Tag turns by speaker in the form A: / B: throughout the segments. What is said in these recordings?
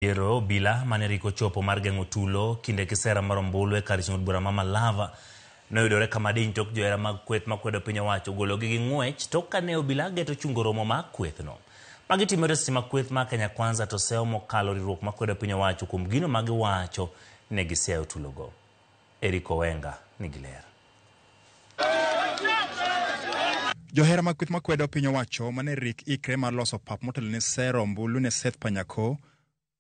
A: Ero bila maneriko chopo mar geng'o tulo kinde kisera mar ombulu e kar chung'o bura ma Malava noyudore kama diny tok johera mag kweth makwedo piny owacho gologi gi ng'wech tok kane obila geto chungo romo mag kwethno. Magi timore seche ma kweth ma Kenya Kwanza to seyo mokalo riwruok makwedo piny owacho kuom gino ma giwacho ne giseyo tulogo. Eric Owenga nigi ler.
B: Johera mag kweth makwedo piny owacho mane rik ikre mar loso pap motelo ne sero ombulu ne Seth Panyako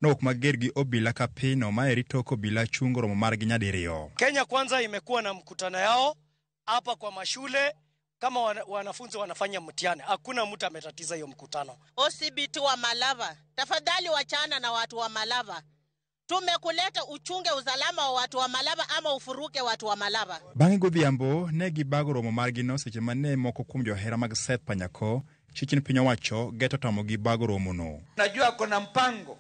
B: nok mager gi obila ka pino ma erito obila chungo romo margi nyadiriyo.
C: Kenya Kwanza imekuwa na mkutano yao hapa kwa mashule kama wanafunzi wanafanya mtihani. Hakuna mtu ametatiza hiyo mkutano.
D: OCBT wa Malava, tafadhali wachana na watu wa Malava. Tumekuleta uchunge usalama wa watu wa Malava ama ufuruke watu wa Malava.
B: Bang'e godhiambo ne gibago romo margi no seche mane moko kuom johera mag Seth Panyako chichin piny owacho geto tamo gi bago romo no.
E: Najua kuna mpango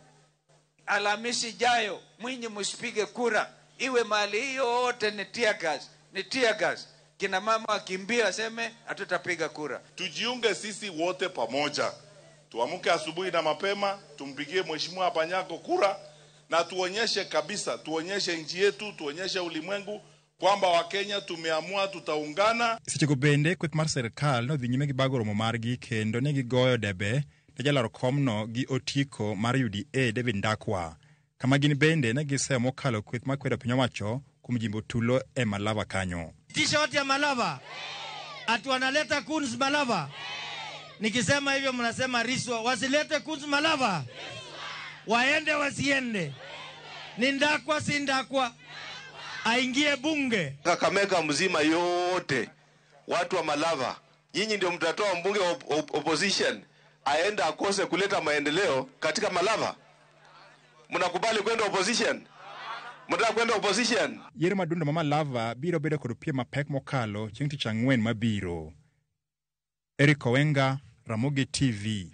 E: Alhamisi jayo Mwinyi msipige kura iwe mali hiyo yote ni tear gas. Kina mama wakimbia waseme hatutapiga kura.
F: Tujiunge sisi wote pamoja. Tuamuke asubuhi na mapema, tumpigie Mheshimiwa Panyako kura na tuonyeshe kabisa, tuonyeshe nchi yetu, tuonyeshe ulimwengu kwamba Wakenya tumeamua tutaungana.
B: Seche go bende kweth mar serikal no dhi nyime gi bago romo margi kendo ne gigoyo debe ne jalaro komno gi otiko mar UDA David Ndakwa. Kama gin bende ne giseyo mokalo kweth makwedo piny owacho kuom jimbo tulo e Malava kanyo.
G: T-shirt ya Malava. Atu wanaleta Kunz Malava. Nikisema hivyo mnasema Riswa. Wasilete Kunz Malava. Waende wasiende. Ni Ndakwa si Ndakwa. Aingie bunge.
H: Kakamega mzima yote. Watu wa Malava. Nyinyi ndio mtatoa mbunge wa opposition. Aenda akose kuleta maendeleo katika Malava. Mnakubali kwenda opposition? Mnataka kwenda opposition?
B: Yere madundo ma Malava biro bedo kod piem mapek mokalo chieng' tich ang'wen mabiro. Eric Owenga, Ramogi TV.